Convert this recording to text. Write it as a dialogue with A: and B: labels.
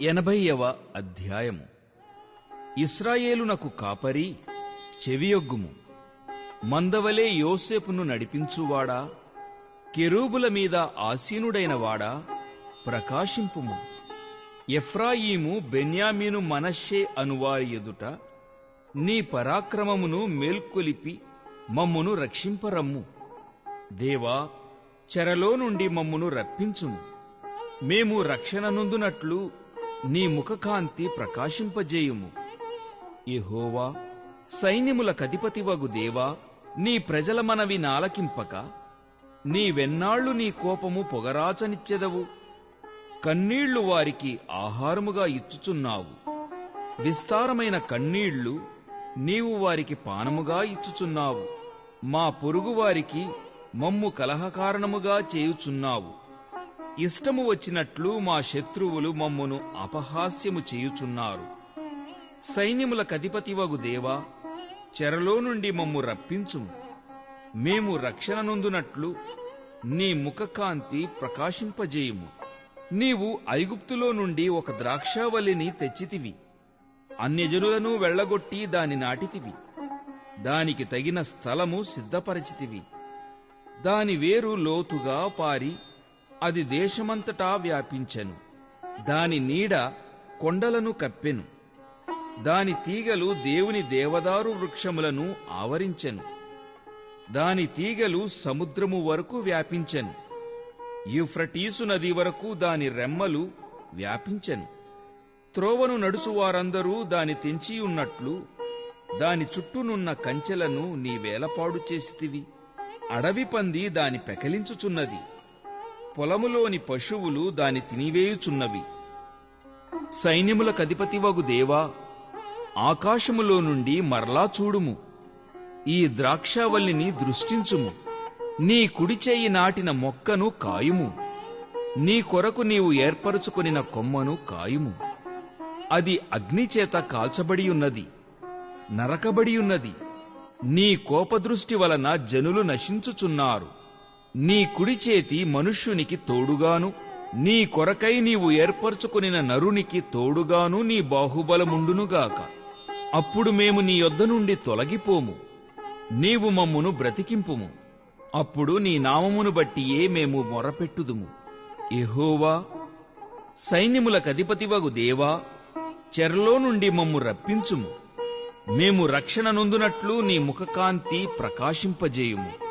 A: 80వ అధ్యాయము. ఇశ్రాయేలునకు కాపరి చెవియొగ్గుము. మందవలే యోసేపును నడిపించువాడా, కెరూబుల మీద ఆసీనుడైనవాడా, ప్రకాశింపుము. ఎఫ్రాయిము, బెన్యామీను, మనష్షే అనువారి ఎదుట నీ పరాక్రమమును మేల్కొలిపి మమ్మును రక్షింపరమ్ము. దేవా, చెరలో నుండి మమ్మును రప్పించుము. మేము రక్షణనొందునట్లు నీ ముఖకాంతి ప్రకాశింపజేయుము. యెహోవా, సైన్యములకధిపతివగు దేవా, నీ ప్రజల మనవి నాలకింపక నీవెన్నాళ్లు నీ కోపము పొగరాచనిచ్చెదవు? కన్నీళ్లు వారికి ఆహారముగా ఇచ్చుచున్నావు. విస్తారమైన కన్నీళ్లు నీవు వారికి పానముగా ఇచ్చుచున్నావు. మా పొరుగువారికి మమ్ము కలహకారణముగా చేయుచున్నావు. ఇష్టము వచ్చినట్లు మా శత్రువులు మమ్మును అపహాస్యము చేయుచున్నారు. సైన్యములకధిపతివగు దేవా, చెరలో నుండి మమ్ము రప్పించుము. మేము రక్షణనొందునట్లు నీ ముఖకాంతి ప్రకాశింపజేయుము. నీవు ఐగుప్తులో నుండి ఒక ద్రాక్షావల్లిని తెచ్చితివి. అన్యజనులను వెళ్లగొట్టి దాని నాటితివి. దానికి తగిన స్థలము సిద్ధపరచితివి. దాని వేరు లోతుగా పారి అది దేశమంతటా వ్యాపించెను. దాని నీడ కొండలను కప్పెను. దాని తీగలు దేవుని దేవదారు వృక్షములను ఆవరించెను. దాని తీగలు సముద్రము వరకు వ్యాపించెను. యూఫ్రటీసు నది వరకు దాని రెమ్మలు వ్యాపించెను. త్రోవను నడుచువారందరూ దాని తెంచియున్నట్లు దాని చుట్టూనున్న కంచెలను నీవేలపాడు చేసితివి. అడవి పంది దాని పెకలించుచున్నది. పొలములోని పశువులు దాని తినివేయుచున్నవి. సైన్యములకధిపతివగు దేవా, ఆకాశములో నుండి మరలా చూడుము. ఈ ద్రాక్షావల్లిని దృష్టించుము. నీ కుడిచేయి నాటిన మొక్కను కాయుము. నీ కొరకు నీవు ఏర్పరచుకొనిన కొమ్మను కాయుము. అది అగ్నిచేత కాల్చబడియున్నది, నరకబడియున్నది. నీ కోపదృష్టి వలన జనులు నశించుచున్నారు. నీ కుడిచేతి మనుష్యునికి తోడుగాను, నీ కొరకై నీవు ఏర్పరచుకొనిన నరునికి తోడుగాను నీ బాహుబలముండునుగాక. అప్పుడు మేము నీ యొద్ద నుండి తొలగిపోము. నీవు మమ్మును బ్రతికింపుము. అప్పుడు నీ నామమును బట్టియే మేము మొరపెట్టుదుము. యెహోవా, సైన్యములకధిపతివగు దేవా, చెరలో నుండి మమ్ము రప్పించుము. మేము రక్షణనొందునట్లు నీ ముఖకాంతి ప్రకాశింపజేయుము.